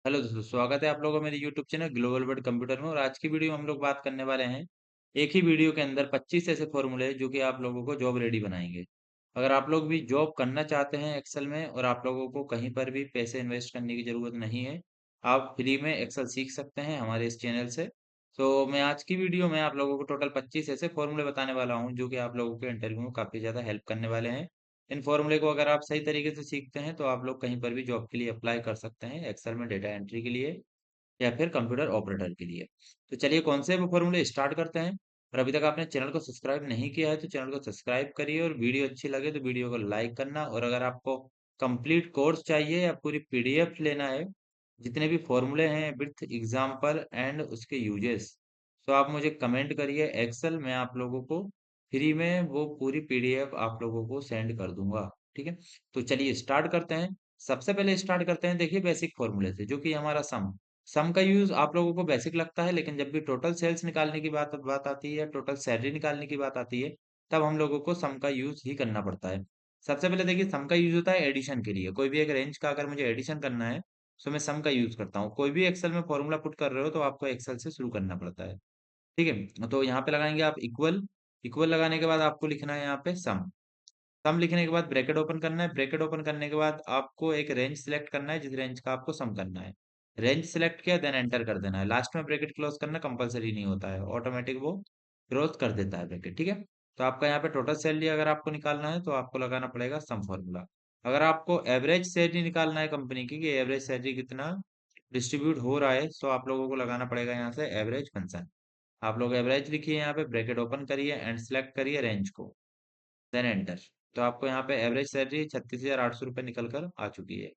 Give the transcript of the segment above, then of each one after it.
Hello दोस्तों, स्वागत है आप लोगों का मेरे YouTube channel global world computer में। और आज की वीडियो में हम लोग बात करने वाले हैं एक ही वीडियो के अंदर 25 ऐसे फॉर्मूले हैं जो कि आप लोगों को जॉब रेडी बनाएंगे। अगर आप लोग भी जॉब करना चाहते हैं एक्सेल में और आप लोगों को कहीं पर भी पैसे इन्वेस्ट करने की जरूरत नहीं है, आप फ्री में एक्सेल सीख सकते हैं हमारे इस चैनल से। तो मैं आज की वीडियो में आप लोगों को टोटल 25 ऐसे फॉर्मूले बताने वाला हूँ जो कि आप लोगों के इंटरव्यू में काफी ज्यादा हेल्प करने वाले हैं। इन फॉर्मूले को अगर आप सही तरीके से सीखते हैं तो आप लोग कहीं पर भी जॉब के लिए अप्लाई कर सकते हैं, एक्सेल में डेटा एंट्री के लिए या फिर कंप्यूटर ऑपरेटर के लिए। तो चलिए कौन से फॉर्मूले स्टार्ट करते हैं। और अभी तक आपने चैनल को सब्सक्राइब नहीं किया है तो चैनल को सब्सक्राइब करिए, और वीडियो अच्छी लगे तो वीडियो को लाइक करना। और अगर आपको कंप्लीट कोर्स चाहिए या पूरी पीडीएफ लेना है जितने भी फॉर्मूले हैं विथ एग्जाम्पल एंड उसके यूजेस, तो आप मुझे कमेंट करिए एक्सेल, मैं आप लोगों को फ्री में वो पूरी पीडीएफ आप लोगों को सेंड कर दूंगा। ठीक है, तो चलिए स्टार्ट करते हैं। सबसे पहले स्टार्ट करते हैं, देखिए बेसिक फॉर्मूले से, जो कि हमारा सम का यूज आप लोगों को बेसिक लगता है, लेकिन जब भी टोटल सेल्स निकालने की बात बात आती है या टोटल सैलरी निकालने की बात आती है, तब हम लोगों को सम का यूज ही करना पड़ता है। सबसे पहले देखिए, सम का यूज होता है एडिशन के लिए। कोई भी एक रेंज का अगर मुझे एडिशन करना है तो मैं सम का यूज करता हूँ। कोई भी एक्सेल में फॉर्मूला पुट कर रहे हो तो आपको एक्सेल से शुरू करना पड़ता है। ठीक है, तो यहाँ पे लगाएंगे आप इक्वल। इक्वल लगाने के बाद आपको लिखना है यहाँ पे सम लिखने के बाद ब्रैकेट ओपन करना है। ब्रैकेट ओपन करने के बाद आपको एक रेंज सिलेक्ट करना है जिस रेंज का आपको सम करना है। रेंज सिलेक्ट किया, देन एंटर कर देना है। लास्ट में ब्रैकेट क्लोज करना कंपलसरी नहीं होता है, ऑटोमेटिक वो क्लोज कर देता है ब्रैकेट। ठीक है, तो आपका यहाँ पे टोटल सैलरी अगर आपको निकालना है तो आपको लगाना पड़ेगा सम फॉर्मूला। अगर आपको एवरेज सैलरी निकालना है कंपनी की, कि एवरेज सैलरी कितना डिस्ट्रीब्यूट हो रहा है, तो आप लोगों को लगाना पड़ेगा यहाँ से एवरेज फंक्शन। आप लोग एवरेज लिखिए, यहाँ पे ब्रैकेट ओपन करिए एंड सेलेक्ट करिए रेंज को, देन एंटर। तो आपको यहाँ पे एवरेज सैलरी 36,800 रुपये निकल कर आ चुकी है।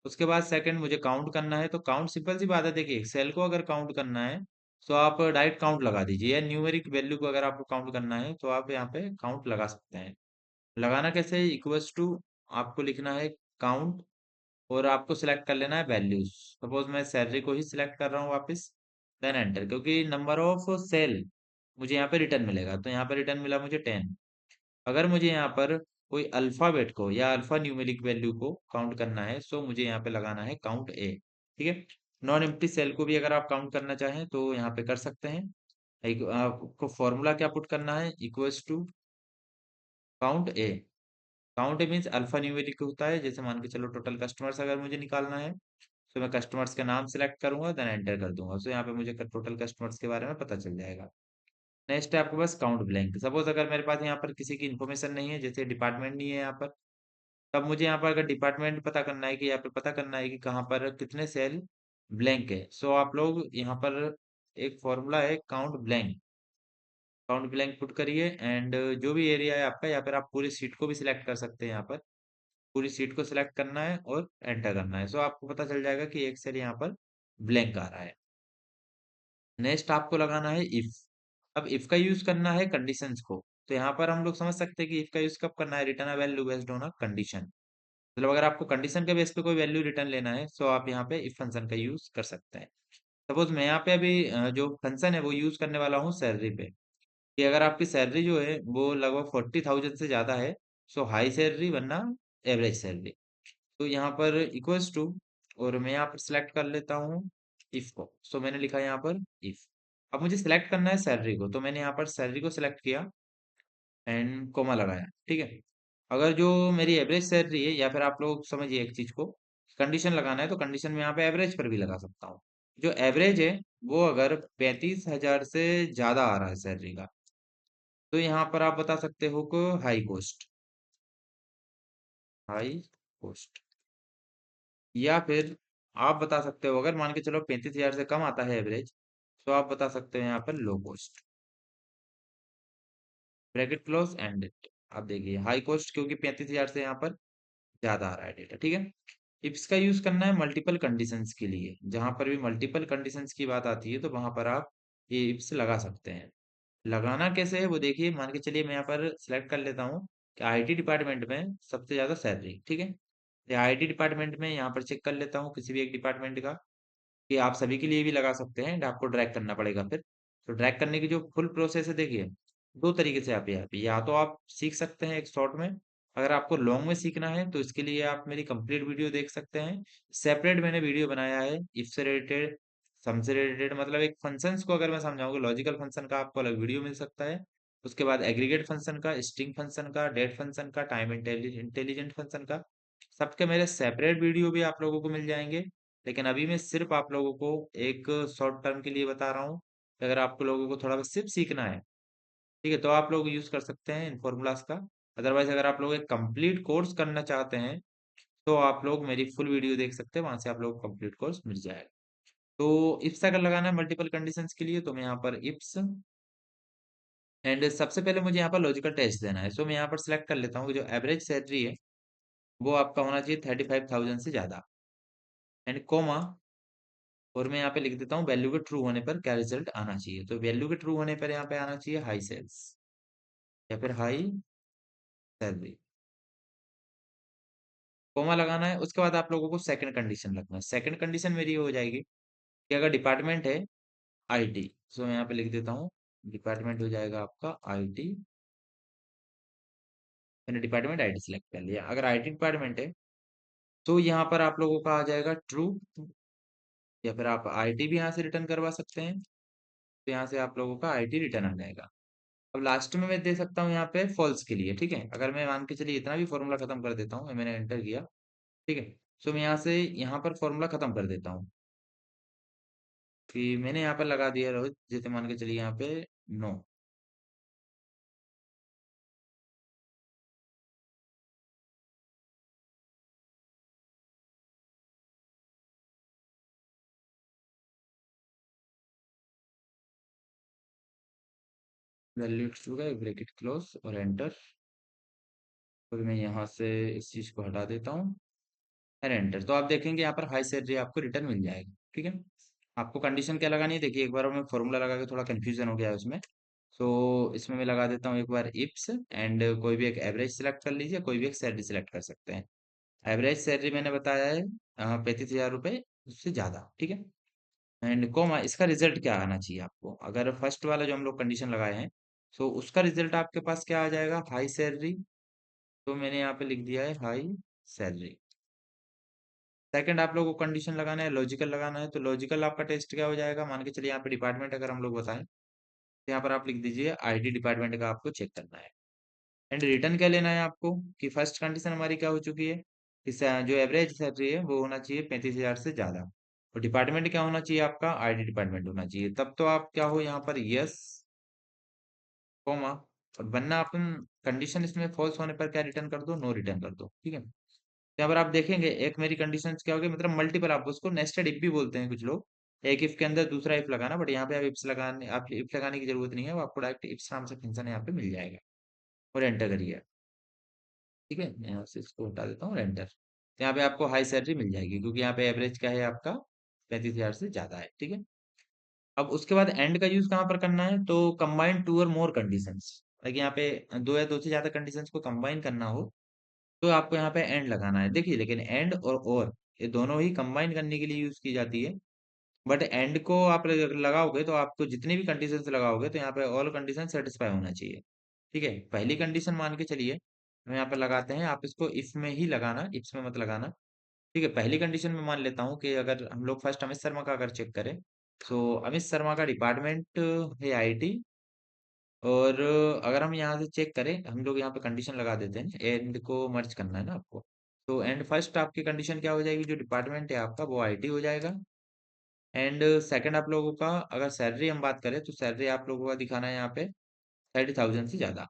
उसके बाद सेकंड मुझे काउंट करना है, तो काउंट सिंपल सी बात है। देखिए सेल को अगर काउंट करना है तो आप डायरेक्ट काउंट लगा दीजिए, या न्यूमेरिक वैल्यू को अगर आपको काउंट करना है तो आप यहाँ पे काउंट लगा सकते हैं। लगाना कैसे, इक्वल्स टू आपको लिखना है काउंट, और आपको सिलेक्ट कर लेना है वैल्यूज। सपोज मैं सैलरी को ही सिलेक्ट कर रहा हूँ वापस, देन एंटर, क्योंकि नंबर ऑफ सेल मुझे यहाँ पे रिटर्न मिलेगा। तो यहाँ पे रिटर्न मिला मुझे 10। अगर मुझे यहाँ पर कोई अल्फाबेट को या अल्फा न्यूमेरिक वैल्यू को काउंट करना है, सो मुझे यहाँ पे लगाना है काउंट ए। ठीक है, नॉन एम्प्टी सेल को भी अगर आप काउंट करना चाहें तो यहाँ पे कर सकते हैं। आपको फॉर्मूला क्या पुट करना है, equals to count A. Count A means alphanumeric होता है। जैसे मान के चलो टोटल कस्टमर्स अगर मुझे निकालना है तो मैं कस्टमर्स का नाम सेलेक्ट करूंगा, देन एंटर कर दूंगा। तो यहाँ पे मुझे टोटल कस्टमर्स के बारे में पता चल जाएगा। नेक्स्ट है आपके पास काउंट ब्लैंक। सपोज अगर मेरे पास यहाँ पर किसी की इन्फॉर्मेशन नहीं है, जैसे डिपार्टमेंट नहीं है यहाँ पर, तब मुझे यहाँ पर अगर डिपार्टमेंट पता करना है कि यहाँ पे पता करना है कि कहाँ पर कितने सेल ब्लैंक है, सो आप लोग यहाँ पर एक फॉर्मूला है count blank. Count blank put करिए एंड जो भी एरिया है आपका, या फिर आप पूरी सीट को भी सिलेक्ट कर सकते हैं। यहाँ पर पूरी सीट को सिलेक्ट करना है और एंटर करना है, सो आपको पता चल जाएगा कि एक सेल यहाँ पर ब्लैंक आ रहा है। नेक्स्ट आपको लगाना है इफ। अब इफ का यूज करना है कंडीशंस को। तो यहाँ पर हम लोग समझ सकते हैं कि इफ का यूज कब करना है, return a value based on a condition. मतलब अगर आपको कंडीशन के बेस पे कोई वैल्यू रिटर्न लेना है तो आप यहाँ पे इफ फंक्शन का यूज कर सकते हैं। सपोज मैं यहाँ पे अभी जो फंक्शन है वो यूज करने वाला हूँ सैलरी पे, कि अगर आपकी सैलरी जो है वो लगभग 40,000 से ज्यादा है, सो हाई सैलरी वरना एवरेज सैलरी। तो यहाँ पर इक्वल्स टू, और मैं यहाँ पर सिलेक्ट कर लेता हूँ इफ को। सो मैंने लिखा यहाँ पर इफ। अब मुझे सिलेक्ट करना है सैलरी को, तो मैंने यहाँ पर सैलरी को सिलेक्ट किया एंड कोमा लगाया। ठीक है, अगर जो मेरी एवरेज सैलरी है, या फिर आप लोग समझिए एक चीज को, कंडीशन लगाना है तो कंडीशन में यहाँ पे एवरेज पर भी लगा सकता हूँ। जो एवरेज है वो अगर 35,000 से ज्यादा आ रहा है सैलरी का, तो यहाँ पर आप बता सकते हो को हाई कॉस्ट, हाई कॉस्ट। या फिर आप बता सकते हो, अगर मान के चलो 35,000 से कम आता है एवरेज, तो आप बता सकते हो यहाँ पर low cost. Bracket close and it. आप देखिए हाई कॉस्ट, क्योंकि 35,000 से यहाँ पर ज्यादा आ रहा है डेटा। ठीक है, इफ्स का यूज करना है मल्टीपल कंडीशंस के लिए। जहां पर भी मल्टीपल कंडीशंस की बात आती है तो वहां पर आप ये इफ्स लगा सकते हैं। लगाना कैसे है वो देखिए, मान के चलिए मैं यहाँ पर सिलेक्ट कर लेता हूँ कि आईटी डिपार्टमेंट में सबसे ज्यादा सैलरी। ठीक है, आईटी डिपार्टमेंट में यहाँ पर चेक कर लेता हूँ किसी भी एक डिपार्टमेंट का, कि आप सभी के लिए भी लगा सकते हैं। आपको ड्रैग करना पड़ेगा फिर। तो ड्रैग करने की जो फुल प्रोसेस है देखिए, दो तरीके से आप, या तो आप सीख सकते हैं एक शॉर्ट में, अगर आपको लॉन्ग में सीखना है तो इसके लिए आप मेरी कंप्लीट वीडियो देख सकते हैं। सेपरेट मैंने वीडियो बनाया है इफ से रिलेटेड, सम से रिलेटेड, मतलब एक फंक्शंस को अगर मैं समझाऊंगा, लॉजिकल फंक्शन का आपको अलग वीडियो मिल सकता है। उसके बाद एग्रीगेट फंक्शन का, स्ट्रिंग फंक्शन का, डेट फंक्शन का, टाइम इंटेलिजेंट फंक्शन का, सबके मेरे सेपरेट वीडियो भी आप लोगों को मिल जाएंगे। लेकिन अभी मैं सिर्फ आप लोगों को एक शॉर्ट टर्म के लिए बता रहा हूँ। अगर आपको लोगों को थोड़ा बस सिर्फ सीखना है, ठीक है, तो आप लोग यूज कर सकते हैं इन फॉर्मूलाज का। अदरवाइज अगर आप लोग एक कंप्लीट कोर्स करना चाहते हैं तो आप लोग मेरी फुल वीडियो देख सकते हैं, वहां से आप लोग को कंप्लीट कोर्स मिल जाएगा। तो इफ्स अगर लगाना है मल्टीपल कंडीशंस के लिए, तो मैं यहाँ पर इफ्स, एंड सबसे पहले मुझे यहाँ पर लॉजिकल टेस्ट देना है। सो मैं यहाँ पर सिलेक्ट कर लेता हूँ कि जो एवरेज सैलरी है वो आपका होना चाहिए 35,000 से ज्यादा, एंड कोमा, और मैं यहाँ पे लिख देता हूँ वैल्यू के ट्रू होने पर क्या रिजल्ट आना चाहिए। तो वैल्यू के ट्रू होने पर यहाँ पे आना चाहिए हाई सेल्स या फिर हाई सैलरी। कोमा लगाना है। उसके बाद आप लोगों को सेकंड कंडीशन लगना है। सेकंड कंडीशन मेरी ये हो जाएगी कि अगर डिपार्टमेंट है आईटी, सो मैं यहाँ पे लिख देता हूँ डिपार्टमेंट हो जाएगा आपका आईटी। मैंने डिपार्टमेंट आईटी सेलेक्ट कर लिया। अगर आईटी डिपार्टमेंट है तो यहाँ पर आप लोगों का आ जाएगा ट्रू, या फिर आप आईटी भी यहाँ से रिटर्न करवा सकते हैं। तो यहाँ से आप लोगों का आईटी रिटर्न आ जाएगा। अब लास्ट में मैं दे सकता हूँ यहाँ पे फॉल्स के लिए, ठीक है। अगर मैं मान के चलिए इतना भी फॉर्मूला खत्म कर देता हूँ, मैंने एंटर किया, ठीक है। सो मैं यहाँ से यहाँ पर फॉर्मूला खत्म कर देता हूँ कि मैंने यहाँ पर लगा दिया रोहित, जैसे मान के चलिए यहाँ पे नो। वैल्यू ट्रू है, ब्रैकेट क्लोज और एंटर। फिर मैं यहाँ से इस चीज को हटा देता हूँ और एंटर। तो आप देखेंगे यहाँ पर हाई सैलरी आपको रिटर्न मिल जाएगा, ठीक है। आपको कंडीशन क्या लगानी है, देखिए एक बार मैं फॉर्मूला लगा के थोड़ा कंफ्यूजन हो गया है उसमें। तो इसमें मैं लगा देता हूँ एक बार इप्स, एंड कोई भी एक एवरेज सिलेक्ट कर लीजिए, कोई भी एक सैलरी सिलेक्ट कर सकते हैं। एवरेज सैलरी मैंने बताया है 35,000 रुपये, उससे ज्यादा, ठीक है। एंड कोमा, इसका रिजल्ट क्या आना चाहिए आपको, अगर फर्स्ट वाला जो हम लोग कंडीशन लगाए हैं, तो उसका रिजल्ट आपके पास क्या आ जाएगा, हाई सैलरी। तो मैंने यहाँ पे लिख दिया है हाई सैलरी। सेकंड आप लोगों को कंडीशन लगाना है, लॉजिकल लगाना है। तो लॉजिकल आपका टेस्ट क्या हो जाएगा, मान के चलिए यहाँ पे डिपार्टमेंट अगर हम लोग बताएं, तो यहाँ पर आप लिख दीजिए आईटी डिपार्टमेंट का आपको चेक करना है। एंड रिटर्न क्या लेना है आपको, कि फर्स्ट कंडीशन हमारी क्या हो चुकी है, इस जो एवरेज सैलरी है वो होना चाहिए 35,000 से ज्यादा, और डिपार्टमेंट क्या होना चाहिए आपका, आईटी डिपार्टमेंट होना चाहिए। तब तो आप क्या हो यहाँ पर यस कोमा, और वरना अपन कंडीशन इसमें फॉल्स होने पर क्या रिटर्न कर दो, नो रिटर्न कर दो, ठीक है। यहाँ पर आप देखेंगे एक मेरी कंडीशंस क्या होगी, मतलब मल्टीपल, आप उसको नेस्टेड इफ भी बोलते हैं कुछ लोग। एक इफ के अंदर दूसरा इफ लगाना, बट यहाँ पे आप इफ लगाने की जरूरत नहीं है, वो आपको डायरेक्ट इफ नाम से फंक्शन यहाँ पे मिल जाएगा। और एंटर करिए, ठीक है। मैं यहाँ से इसको हटा देता हूँ और एंटर। तो यहाँ पे आपको हाई सैलरी मिल जाएगी, क्योंकि यहाँ पे एवरेज क्या है आपका 35,000 से ज्यादा है, ठीक है। अब उसके बाद एंड का यूज कहाँ पर करना है, तो कंबाइन टू और मोर कंडीशंस, लाइक यहाँ पे दो या दो से ज्यादा कंडीशंस को कंबाइन करना हो तो आपको यहाँ पे एंड लगाना है। देखिए लेकिन एंड और ये दोनों ही कंबाइन करने के लिए यूज की जाती है। बट एंड को आप लगाओगे तो आपको जितनी भी कंडीशन लगाओगे तो यहाँ पे ऑल कंडीशन सेटिस्फाई होना चाहिए, ठीक है। पहली कंडीशन मान के चलिए हम यहाँ पे लगाते हैं, आप इसको इफ में ही लगाना, इफ्स में मत लगाना, ठीक है। पहली कंडीशन में मान लेता हूँ कि अगर हम लोग फर्स्ट अमित शर्मा का अगर चेक करें, तो अमित शर्मा का डिपार्टमेंट है आईटी। और अगर हम यहाँ से चेक करें, हम लोग यहाँ पे कंडीशन लगा देते हैं, एंड को मर्ज करना है ना आपको। तो एंड फर्स्ट आपकी कंडीशन क्या हो जाएगी, जो डिपार्टमेंट है आपका वो आईटी हो जाएगा। एंड सेकंड आप लोगों का अगर सैलरी हम बात करें, तो सैलरी आप लोगों का दिखाना है यहाँ पे 30,000 से ज्यादा,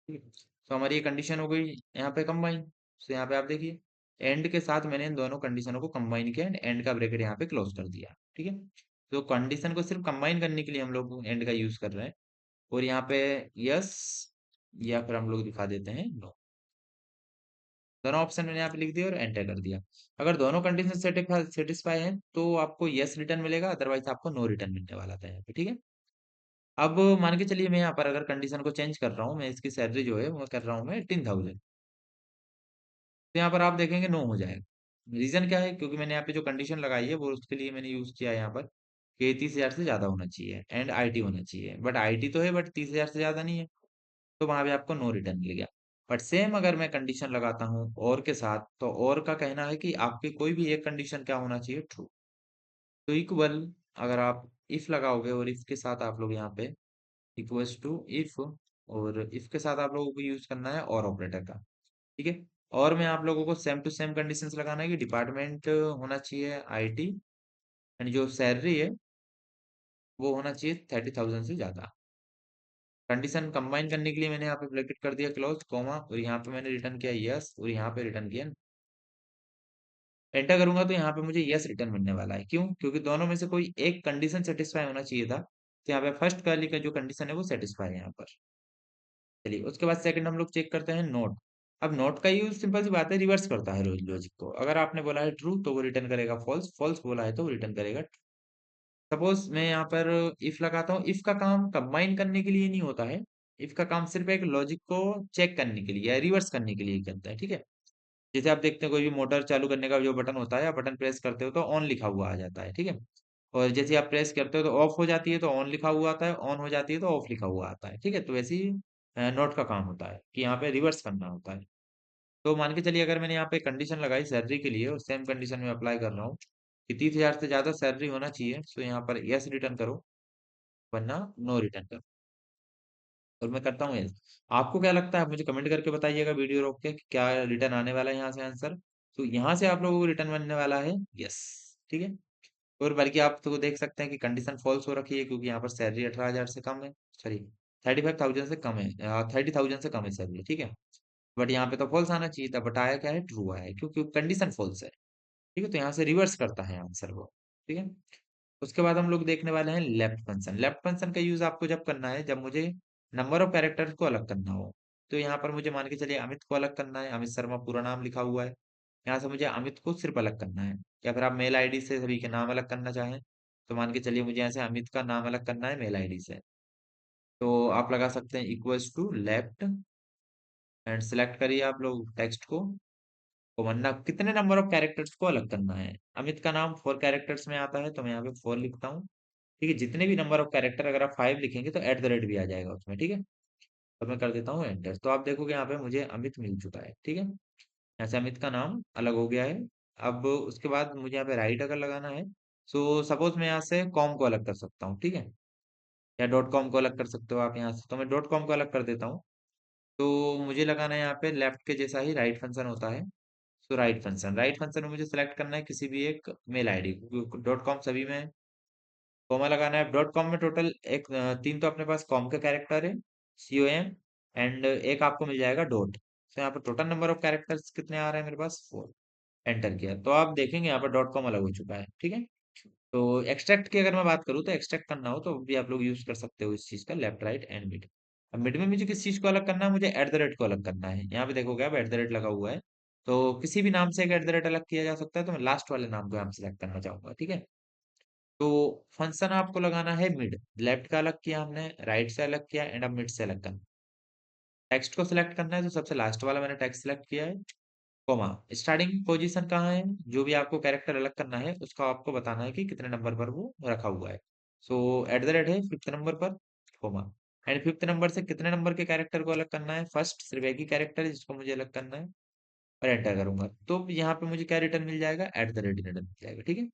ठीक है। तो हमारी ये कंडीशन हो गई यहाँ पे कंबाइन। तो यहाँ पे आप देखिए एंड के साथ मैंने इन दोनों कंडीशनों को कंबाइन किया, एंड का ब्रैकेट यहाँ पे क्लोज कर दिया, ठीक है। तो कंडीशन को सिर्फ कंबाइन करने के लिए हम लोग एंड का यूज कर रहे हैं। और यहाँ पे यस, या फिर हम लोग दिखा देते हैं नो। दोनों ऑप्शन मैंने यहाँ पे लिख दिया और एंटर कर दिया। अगर दोनों कंडीशन सेटिस्फाई हैं तो आपको यस रिटर्न मिलेगा, अदरवाइज आपको नो रिटर्न मिलने वाला था यहाँ पे, ठीक है। अब मान के चलिए मैं यहाँ पर अगर कंडीशन को चेंज कर रहा हूँ, मैं इसकी सैलरी जो है वो कर रहा हूँ मैं 18,000, तो यहाँ पर आप देखेंगे नो हो जाएगा। रीजन क्या है, क्योंकि मैंने यहाँ पे जो कंडीशन लगाई है वो उसके लिए मैंने यूज किया है यहाँ पर कि 30,000 से ज्यादा होना चाहिए एंड आईटी होना चाहिए, बट आईटी तो है बट 30,000 से ज्यादा नहीं है। तो वहां पे आपको नो रिटर्न मिल गया। बट सेम अगर मैं कंडीशन लगाता हूँ और के साथ, तो और का कहना है कि आपकी कोई भी एक कंडीशन क्या होना चाहिए, ट्रू। तो इक्वल, अगर आप इफ लगाओगे और इफ के साथ आप लोग यहाँ पे इक्वल्स टू इफ, और इफ के साथ आप लोगों को यूज करना है और ऑपरेटर का, ठीक है। और में आप लोगों को सेम टू सेम कंडीशंस लगाना है कि डिपार्टमेंट होना चाहिए आईटी, एंड जो सैलरी है वो होना चाहिए 30,000 से ज्यादा। कंडीशन कंबाइन करने के लिए मैंने यहाँ पे ब्रैकेट कर दिया क्लोज कॉमा, और यहाँ पे मैंने रिटर्न किया यस, और यहाँ पे रिटर्न किया एंटर करूंगा, तो यहाँ पे मुझे यस रिटर्न मिलने वाला है। क्यों? क्योंकि दोनों में से कोई एक कंडीशन सेटिस्फाई होना चाहिए था, तो यहाँ पे फर्स्ट वाली का जो कंडीशन है वो सेटिस्फाई है यहाँ पर। चलिए, उसके बाद सेकंड हम लोग चेक करते हैं नोट। अब नोट का यूज सिंपल सी बात है, रिवर्स करता है लॉजिक को। अगर आपने बोला है ट्रू तो वो रिटर्न करेगा फॉल्स, फॉल्स बोला है तो वो रिटर्न करेगा। सपोज मैं यहाँ पर इफ लगाता हूँ, इफ का काम कंबाइन करने के लिए नहीं होता है। इफ का काम सिर्फ एक लॉजिक को चेक करने के लिए या रिवर्स करने के लिए करता है, ठीक है। जैसे आप देखते हैं कोई भी मोटर चालू करने का जो बटन होता है, आप बटन प्रेस करते हो तो ऑन लिखा हुआ आ जाता है, ठीक है। और जैसे आप प्रेस करते हो तो ऑफ हो जाती है तो ऑन लिखा हुआ आता है, ऑन हो जाती है तो ऑफ लिखा हुआ आता है, ठीक है। तो वैसे ही नोट का काम होता है कि यहाँ पे रिवर्स करना होता है। तो मान के चलिए अगर मैंने यहाँ पे कंडीशन लगाई सैलरी के लिए, और सेम कंडीशन में अप्लाई कर रहा हूँ कि 30,000 से ज्यादा सैलरी होना चाहिए, तो यहाँ पर यस रिटर्न करो, वरना नो रिटर्न करो। और मैं करता हूँ यस। आपको क्या लगता है, आप मुझे कमेंट करके बताइएगा वीडियो रोक के कि क्या रिटर्न आने वाला है यहाँ से आंसर। तो यहाँ से आप लोगों को रिटर्न बनने वाला है यस, ठीक है। और बल्कि आप तो देख सकते हैं कि कंडीशन फॉल्स हो रखी है, क्योंकि यहाँ पर सैलरी 18,000 से कम है, सॉरी 35,000 से कम है, 30,000 से कम है सैलरी, ठीक है। बट यहाँ पे तो फॉल्स आना चाहिए था, बट आया क्या है, ट्रू आया है, क्योंकि कंडीशन फॉल्स है, ठीक है। तो यहाँ से रिवर्स करता है आंसर वो, ठीक है। उसके बाद हम लोग देखने वाले हैं लेफ्ट फंक्शन। लेफ्ट फंक्शन का यूज आपको जब करना है, जब मुझे नंबर ऑफ कैरेक्टर्स को अलग करना हो। तो यहाँ पर मुझे मान के चलिए अमित को अलग करना है, अमित शर्मा पूरा नाम लिखा हुआ है, यहाँ से मुझे अमित को सिर्फ अलग करना है। या फिर आप मेल आईडी से सभी के नाम अलग करना चाहें, तो मान के चलिए मुझे यहाँ से अमित का नाम अलग करना है मेल आईडी से। तो आप लगा सकते हैं equals to left, and select करिए आप लोग टेक्स्ट को, तो वरना कितने नंबर ऑफ कैरेक्टर्स को अलग करना है। अमित का नाम 4 कैरेक्टर्स में आता है, तो मैं यहाँ पे 4 लिखता हूँ, ठीक है। जितने भी नंबर ऑफ कैरेक्टर, अगर आप 5 लिखेंगे तो एट द रेट भी आ जाएगा उसमें, ठीक है। तो मैं कर देता हूँ एंटर, तो आप देखोगे यहाँ पे मुझे अमित मिल चुका है, ठीक है। यहाँ से अमित का नाम अलग हो गया है। अब उसके बाद मुझे यहाँ पे राइट अगर लगाना है, सो सपोज मैं यहाँ से कॉम को अलग कर सकता हूँ, ठीक है। या डॉट कॉम को अलग कर सकते हो आप यहाँ से, तो मैं डॉट कॉम को अलग कर देता हूँ। तो मुझे लगाना है यहाँ पे लेफ्ट के जैसा ही राइट फंक्शन होता है। सो राइट फंक्शन में मुझे सेलेक्ट करना है किसी भी एक मेल आईडी, डॉट कॉम सभी में कॉमा लगाना है। डॉट कॉम में टोटल एक 3 तो अपने पास कॉम का कैरेक्टर है, COM, एंड एक आपको मिल जाएगा डॉट। तो यहाँ पर टोटल नंबर ऑफ कैरेक्टर्स कितने आ रहे हैं मेरे पास, 4। एंटर किया तो आप देखेंगे यहाँ पर डॉट कॉम अलग हो चुका है, ठीक है। तो एक्सट्रैक्ट की अगर मैं बात करूँ, तो एक्सट्रैक्ट करना हो तो भी आप लोग यूज कर सकते हो इस चीज का, लेफ्ट राइट एंड मिड। अब मिड में मुझे किस चीज को अलग करना है, मुझे एट द रेट को अलग करना है। यहाँ पे देखोगे आप एट द रेट लगा हुआ है, तो किसी भी नाम से एक एट द रेट अलग किया जा सकता है, तो मैं लास्ट वाले नाम को यहाँ पे सिलेक्ट करना चाहूंगा, ठीक है। तो फंक्शन आपको लगाना है मिड, लेफ्ट का अलग किया हमने, राइट से अलग किया, एंड अब मिड से अलग करना। टेक्स्ट को सिलेक्ट करना है, तो सबसे लास्ट वाला मैंने टेक्स्ट सिलेक्ट किया है, कोमा। स्टार्टिंग पोजीशन कहाँ है, जो भी आपको कैरेक्टर अलग करना है उसका आपको बताना है कि कितने नंबर पर वो रखा हुआ है। सो एट द रेट है 5th नंबर पर, कोमा। एंड 5th नंबर से कितने नंबर के कैरेक्टर को अलग करना है, फर्स्ट सिर्फ एक ही कैरेक्टर है जिसको मुझे अलग करना है, और एंटर करूंगा, तो यहाँ पे मुझे क्या रिटर्न मिल जाएगा, एट द रेट रिटर्न मिल जाएगा, ठीक है।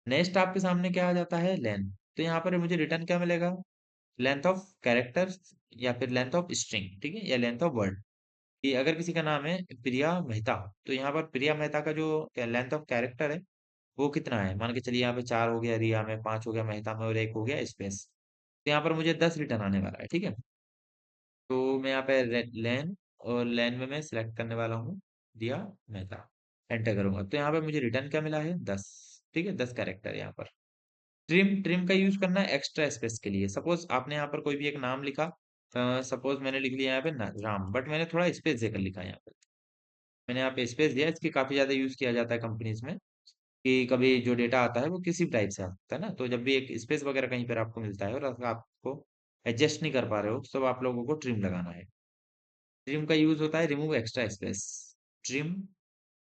नेक्स्ट आपके सामने क्या आ जाता है, लेंथ। तो यहाँ पर मुझे रिटर्न क्या मिलेगा, लेंथ ऑफ कैरेक्टर्स, या फिर लेंथ ऑफ स्ट्रिंग, ठीक है, या लेंथ ऑफ वर्ड। कि अगर किसी का नाम है प्रिया मेहता, तो यहाँ पर प्रिया मेहता का जो लेंथ ऑफ कैरेक्टर है वो कितना है, मान के चलिए यहाँ पे 4 हो गया, रिया में 5 हो गया, मेहता में और 1 हो गया स्पेस। तो यहाँ पर मुझे 10 रिटर्न आने वाला है, ठीक है। तो मैं यहाँ पे लेन, और लेन में मैं सिलेक्ट करने वाला हूँ दिया मेहता, एंटर करूंगा, तो यहाँ पे मुझे रिटर्न क्या मिला है, 10, ठीक है। 10 कैरेक्टर यहाँ पर। ट्रिम, ट्रिम का यूज करना है एक्स्ट्रा स्पेस के लिए। सपोज आपने यहाँ पर कोई भी एक नाम लिखा, सपोज मैंने लिख लिया यहाँ पे राम, बट मैंने थोड़ा स्पेस देकर लिखा है यहाँ पे, मैंने यहाँ पे स्पेस दिया, इसकी काफी ज्यादा यूज किया जाता है कंपनीज में, कि कभी जो डेटा आता है वो किसी भी टाइप से आता है ना, तो जब भी एक स्पेस वगैरह कहीं पर आपको मिलता है और अगर आपको एडजस्ट नहीं कर पा रहे हो, तो आप लोगों को ट्रिम लगाना है। ट्रिम का यूज होता है remove extra space, trim,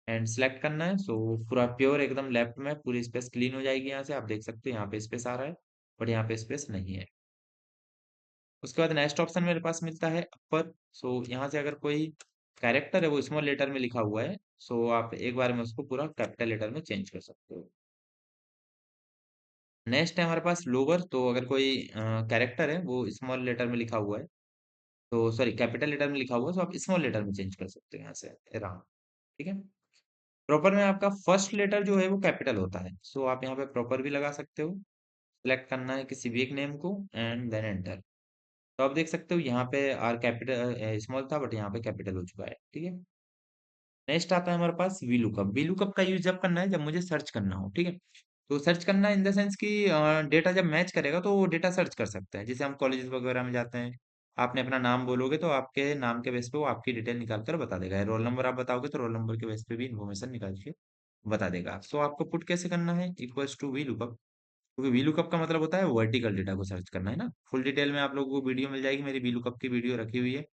and select करना है। सो पूरा प्योर एकदम लेफ्ट में पूरी स्पेस क्लीन हो जाएगी, यहाँ से आप देख सकते हो यहाँ पे स्पेस आ रहा है, बट यहाँ पे स्पेस नहीं है। उसके बाद नेक्स्ट ऑप्शन मेरे पास मिलता है अपर। सो यहाँ से अगर कोई कैरेक्टर है वो स्मॉल लेटर में लिखा हुआ है, सो आप एक बार में उसको पूरा कैपिटल लेटर में चेंज कर सकते हो। नेक्स्ट है हमारे पास लोअर। तो अगर कोई कैरेक्टर है वो स्मॉल लेटर में लिखा हुआ है, तो सॉरी कैपिटल लेटर में लिखा हुआ है, तो आप स्मॉल लेटर में चेंज कर सकते हो यहाँ से राम। ठीक है। प्रॉपर में आपका फर्स्ट लेटर जो है वो कैपिटल होता है, सो आप यहाँ पे प्रॉपर भी लगा सकते हो। सिलेक्ट करना है किसी भी एक नेम को एंड देन एंटर। तो आप देख सकते हो यहाँ पे आर कैपिटल स्मॉल था बट यहाँ पे कैपिटल हो चुका है। ठीक है। नेक्स्ट आता है हमारे पास वी लुकअप। वी लुकअप का यूज जब करना है जब मुझे सर्च करना हो। ठीक है। तो सर्च करना इन द सेंस कि डेटा जब मैच करेगा तो वो डेटा सर्च कर सकते हैं। जैसे हम कॉलेज वगैरह में जाते हैं, आपने अपना नाम बोलोगे तो आपके नाम के बेस पे वो आपकी डिटेल निकाल कर बता देगा। रोल नंबर आप बताओगे तो रोल नंबर के बेस पे भी इन्फॉर्मेशन निकाल के बता देगा। सो आपको पुट कैसे करना है, इक्वल्स टू वी लुकअप। क्योंकि वी लुकअप का मतलब होता है वर्टिकल डेटा को सर्च करना है ना। फुल डिटेल में आप लोगों को वीडियो मिल जाएगी, मेरी वी लुकअप की वीडियो रखी हुई है,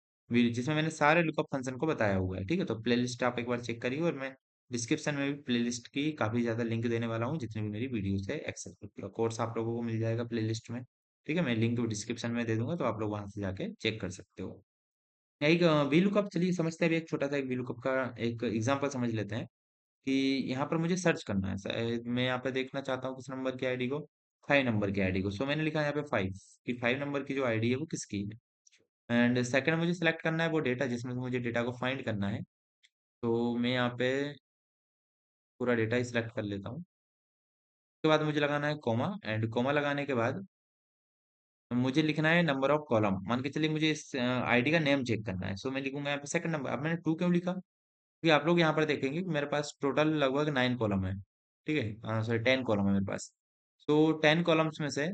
जिसमें मैंने सारे लुकअप फंक्शन को बताया हुआ है। ठीक है। तो प्लेलिस्ट आप एक बार चेक करिए, और मैं डिस्क्रिप्शन में भी प्लेलिस्ट की काफी ज्यादा लिंक देने वाला हूँ, जितनी भी मेरी वीडियोस है एक्सेस करती है। कोर्स आप लोगों को मिल जाएगा प्लेलिस्ट में। ठीक है। मैं लिंक डिस्क्रिप्शन में दे दूंगा, तो आप लोग वहां से जाके चेक कर सकते हो। एक वी लुकअप, चलिए समझते हैं अभी एक छोटा सा एक वी लुकअप का एक एग्जांपल समझ लेते हैं। कि यहाँ पर मुझे सर्च करना है, मैं यहाँ पे देखना चाहता हूँ किस नंबर की आईडी को, 5 नंबर की आईडी को। सो मैंने लिखा यहाँ पे 5, कि 5 नंबर की जो आईडी है वो किसकी है। एंड सेकंड मुझे सिलेक्ट करना है वो डेटा जिसमें से मुझे डेटा को फाइंड करना है। तो मैं यहाँ पे पूरा डेटा ही सिलेक्ट कर लेता हूँ। उसके बाद मुझे लगाना है कॉमा, एंड कॉमा लगाने के बाद मुझे लिखना है नंबर ऑफ कॉलम। मान के चलिए मुझे इस आईडी का नेम चेक करना है, सो मैं लिखूंगा यहाँ पे सेकंड नंबर। अब मैंने 2 क्यों लिखा, क्योंकि आप लोग यहाँ पर देखेंगे कि मेरे पास टोटल लगभग 9 कॉलम है। ठीक है। सॉरी 10 कॉलम है मेरे पास। तो 10 कॉलम्स में से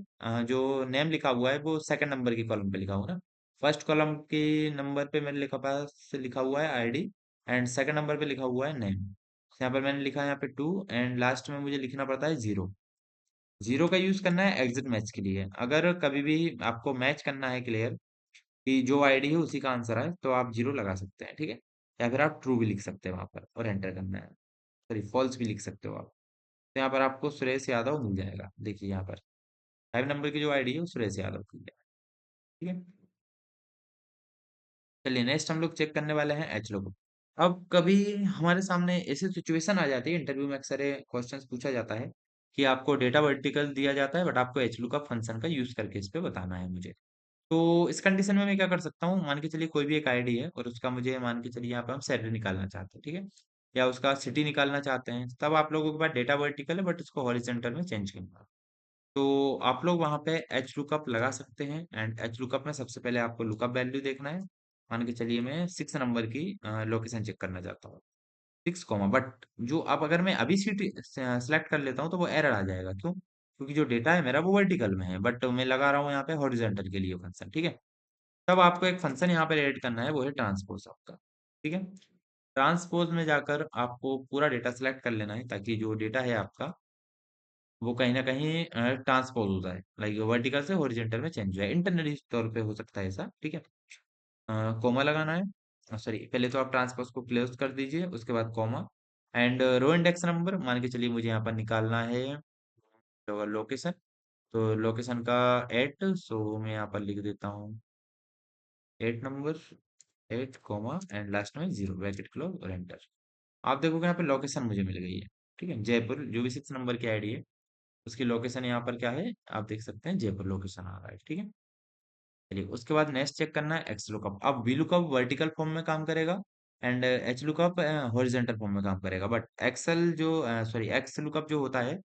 जो नेम लिखा हुआ है वो सेकंड नंबर की कॉलम पे लिखा हुआ है ना। फर्स्ट कॉलम के नंबर पे मेरे लिखा हुआ है आईडी, एंड सेकंड नंबर पे लिखा हुआ है नेम। यहाँ पर मैंने लिखा है यहाँ पे 2, एंड लास्ट में मुझे लिखना पड़ता है 0। 0 का यूज करना है एग्जिट मैच के लिए। अगर कभी भी आपको मैच करना है क्लियर कि जो आईडी है उसी का आंसर है, तो आप 0 लगा सकते हैं। ठीक है। या फिर आप ट्रू भी लिख सकते हैं वहां पर और एंटर करना है। सॉरी फॉल्स भी लिख सकते हो आप। तो यहाँ पर आपको सुरेश यादव मिल जाएगा। देखिए यहाँ पर 5 नंबर की जो आईडी है वो सुरेश यादव की है। ठीक है। चलिए नेक्स्ट हम लोग चेक करने वाले हैं एच लोग। अब कभी हमारे सामने ऐसी सिचुएशन आ जाती है, इंटरव्यू में अक्सर क्वेश्चंस पूछा जाता है कि आपको डेटा वर्टिकल दिया जाता है बट आपको एच लुकअप फंक्शन का यूज करके इस पे बताना है मुझे। तो इस कंडीशन में मैं क्या कर सकता हूँ, मान के चलिए कोई भी एक आईडी है और उसका मुझे मान के चलिए यहाँ पे हम सैलरी निकालना चाहते हैं। ठीक है। या उसका सिटी निकालना चाहते हैं, तब आप लोगों के पास डेटा वर्टिकल है बट उसको हॉरिजॉन्टल में चेंज करना है। तो आप लोग वहां पे एच लुकअप लगा सकते हैं, एंड एच लुकअप में सबसे पहले आपको लुकअप वैल्यू देखना है। मान के चलिए मैं 6 नंबर की लोकेशन चेक करना चाहता हूँ। 6 बट जो अब अगर मैं अभी सीट सेलेक्ट कर लेता हूँ तो वो एरर आ जाएगा। क्यों, क्योंकि जो डेटा है मेरा वो वर्टिकल में है बट मैं लगा रहा हूँ यहाँ पे हॉरिजॉन्टल के लिए फंक्शन। ठीक है। तब आपको एक फंक्शन यहाँ पे ऐड करना है, वो है ट्रांसपोज आपका। ठीक है। ट्रांसपोज में जाकर आपको पूरा डेटा सेलेक्ट कर लेना है, ताकि जो डेटा है आपका वो कहीं ना कहीं ट्रांसपोज हो जाए, लाइक वर्टिकल से हॉरिजॉन्टल में चेंज हो जाए। इंटरनली तौर पे हो सकता है ऐसा। ठीक है। कोमा लगाना है, सॉरी पहले तो आप ट्रांसपोज को क्लोज कर दीजिए, उसके बाद comma, and row index number मान के चलिए मुझे यहाँ पर निकालना है लोकेशन। तो लोकेशन का 8, सो मैं यहाँ पर लिख देता हूँ 8 नंबर, 8 एंड लास्ट में 0, ब्रैकेट क्लोज और एंटर। आप देखोगे यहाँ पे लोकेशन मुझे मिल गई है। ठीक है। जयपुर जो भी 6 नंबर की आईडी है उसकी लोकेशन यहाँ पर क्या है, आप देख सकते हैं जयपुर लोकेशन आ रहा है। ठीक है। चलिए उसके बाद नेक्स्ट चेक करना है एक्स लुकअप। अब वी लुकअप वर्टिकल फॉर्म में काम करेगा, and H lookup horizontal form में काम करेगा। बट एक्सेल जो सॉरी एक्स लुकअप जो होता है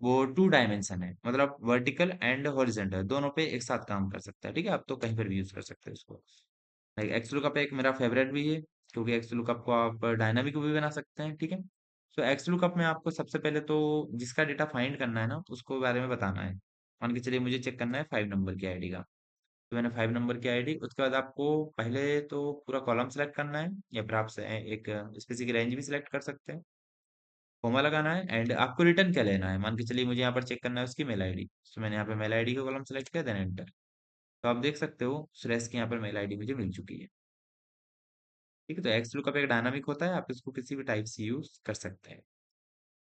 वो 2 डायमेंशन है, मतलब वर्टिकल एंड हॉरिजॉन्टल दोनों पे एक साथ काम कर सकता है। ठीक है। आप तो कहीं पर भी यूज कर सकते हैं इसको। लाइक एक्स लुकअप एक मेरा फेवरेट भी है, क्योंकि एक्स लुकअप को आप डायनामिक भी बना सकते हैं। ठीक है। सो एक्स लुकअप में आपको सबसे पहले तो जिसका डेटा फाइंड करना है ना उसको बारे में बताना है। मान के चलिए मुझे चेक करना है 5 नंबर की आईडी का। तो मैंने 5 नंबर की आईडी, उसके बाद आपको पहले तो पूरा कॉलम सेलेक्ट करना है, या फिर आप एक स्पेसिफिक रेंज भी सिलेक्ट कर सकते हैं। कोमा लगाना है, एंड आपको रिटर्न क्या लेना है। मान के चलिए मुझे यहाँ पर चेक करना है उसकी मेल आईडी, तो मैंने यहाँ पे मेल आईडी का कॉलम सेलेक्ट किया, देन एंटर। तो आप देख सकते हो सुरेश की यहाँ पर मेल आईडी मुझे मिल चुकी है। ठीक है। तो एक्स लुकअप एक डायनामिक होता है, आप इसको किसी भी टाइप से यूज कर सकते हैं।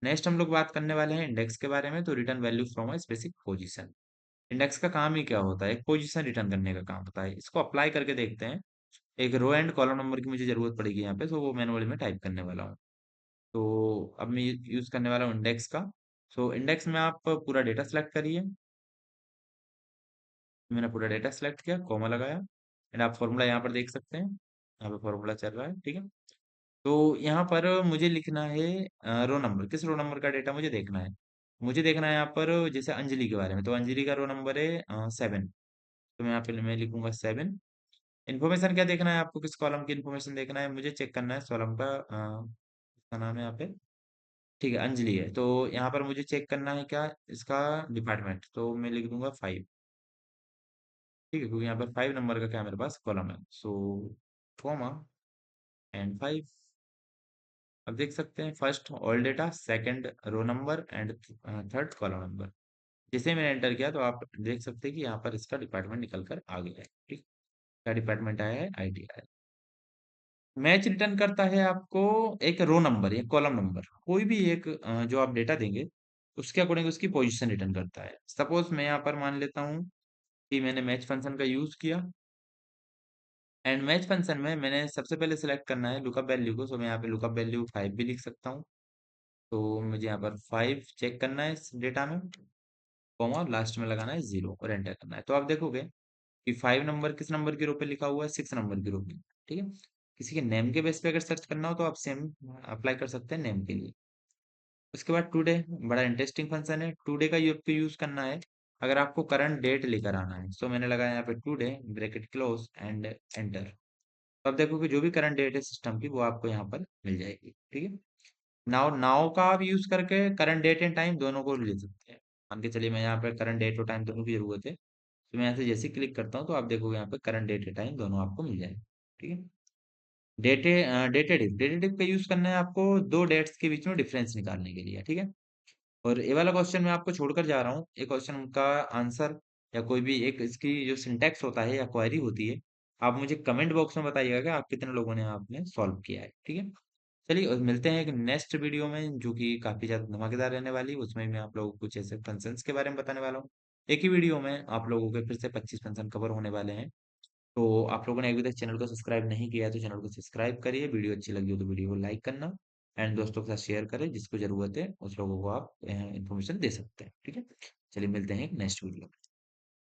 नेक्स्ट हम लोग बात करने वाले हैं इंडेक्स के बारे में। तो return value from a specific position. Index का काम ही क्या होता है? एक पोजीशन रिटर्न करने का काम होता है। इसको अप्लाई करके देखते हैं। एक रो एंड कॉलम नंबर की मुझे ज़रूरत पड़ेगी यहाँ पे, तो वो मैनुअली में टाइप करने वाला हूँ। तो अब मैं यूज़ करने वाला हूँ इंडेक्स का। सो इंडेक्स में आप पूरा डेटा सेलेक्ट करिए। मैंने पूरा डेटा सेलेक्ट किया, कॉमा लगाया एंड आप फॉर्मूला यहाँ पर देख सकते हैं। यहाँ पे फॉर्मूला चल रहा है, ठीक है। तो यहाँ पर मुझे लिखना है रो नंबर। किस रो नंबर का डेटा मुझे देखना है? मुझे देखना है यहाँ पर जैसे अंजलि के बारे में, तो अंजलि का रो नंबर है 7। तो मैं यहाँ पे मैं लिखूंगा 7। इन्फॉर्मेशन क्या देखना है आपको? किस कॉलम की इन्फॉर्मेशन देखना है? मुझे चेक करना है कॉलम का क्या नाम है यहाँ पे? ठीक है, अंजलि है। तो यहाँ पर मुझे चेक करना है क्या? इसका डिपार्टमेंट। तो मैं लिख दूंगा 5। ठीक है, क्योंकि यहाँ पर 5 नंबर का क्या मेरे पास कॉलम है। So comma and 5। अब देख सकते हैं first all data, second row number and third column number. जैसे मैंने एंटर किया तो आप देख सकते हैं कि यहाँ पर इसका डिपार्टमेंट निकल कर आ गया है। ठीक, क्या डिपार्टमेंट आया है? आईटी आया है। मैच रिटर्न करता है आपको एक रो नंबर या कॉलम नंबर, कोई भी एक जो आप डेटा देंगे उसके अकॉर्डिंग उसकी पोजीशन रिटर्न करता है। सपोज मैं यहाँ पर मान लेता हूँ कि मैंने मैच फंक्शन का यूज किया एंड मैच फंक्शन में मैंने सबसे पहले सेलेक्ट करना है लुकअप वैल्यू को। सो मैं यहाँ पे लुकअप वैल्यू 5 भी लिख सकता हूँ। तो मुझे यहाँ पर 5 चेक करना है इस डेटा में, कॉमा लास्ट में लगाना है 0 और एंटर करना है। तो आप देखोगे कि 5 नंबर किस नंबर के रो पे लिखा हुआ है? 6 नंबर के रो पे। ठीक है। किसी के नेम के बेस पे अगर सर्च करना हो तो आप सेम अप्लाई कर सकते हैं नेम के लिए। उसके बाद टुडे, बड़ा इंटरेस्टिंग फंक्शन है। टुडे का आपको यूज करना है अगर आपको करंट डेट लेकर आना है। सो मैंने लगाया यहाँ पे today bracket close and enter. तो आप देखो कि जो भी करंट डेट है सिस्टम की वो आपको यहाँ पर मिल जाएगी। ठीक है। नाउ नाउ का आप यूज करके करंट डेट एंड टाइम दोनों को ले सकते हैं। मान के चलिए मैं यहाँ पे करंट डेट और टाइम दोनों की जरूरत है, तो मैं यहाँ से जैसे क्लिक करता हूँ तो आप देखोगे यहाँ पे करंट डेट एंड टाइम दोनों आपको मिल जाएंगे। ठीक है। डेटेटिव का यूज करना है आपको दो डेट्स के बीच में डिफरेंस निकालने के लिए। ठीक है। और ये वाला क्वेश्चन मैं आपको छोड़कर जा रहा हूँ। ये क्वेश्चन का आंसर या कोई भी एक इसकी जो सिंटैक्स होता है या क्वेरी होती है, आप मुझे कमेंट बॉक्स में बताइएगा कि आप कितने लोगों ने आपने सॉल्व किया है। ठीक है। चलिए और मिलते हैं एक नेक्स्ट वीडियो में जो कि काफी ज्यादा धमाकेदार रहने वाली है। उसमें मैं आप लोगों को कुछ ऐसे फंक्शंस के बारे में बताने वाला हूँ। एक ही वीडियो में आप लोगों के फिर से 25 फंक्शन कवर होने वाले हैं। तो आप लोगों ने अभी तक चैनल को सब्सक्राइब नहीं किया है तो चैनल को सब्सक्राइब करिए। वीडियो अच्छी लगी हो तो वीडियो को लाइक करना एंड दोस्तों के साथ शेयर करें। जिसको जरूरत है उस लोगों को आप इन्फॉर्मेशन दे सकते हैं। ठीक है। चलिए मिलते हैं एक नेक्स्ट वीडियो में।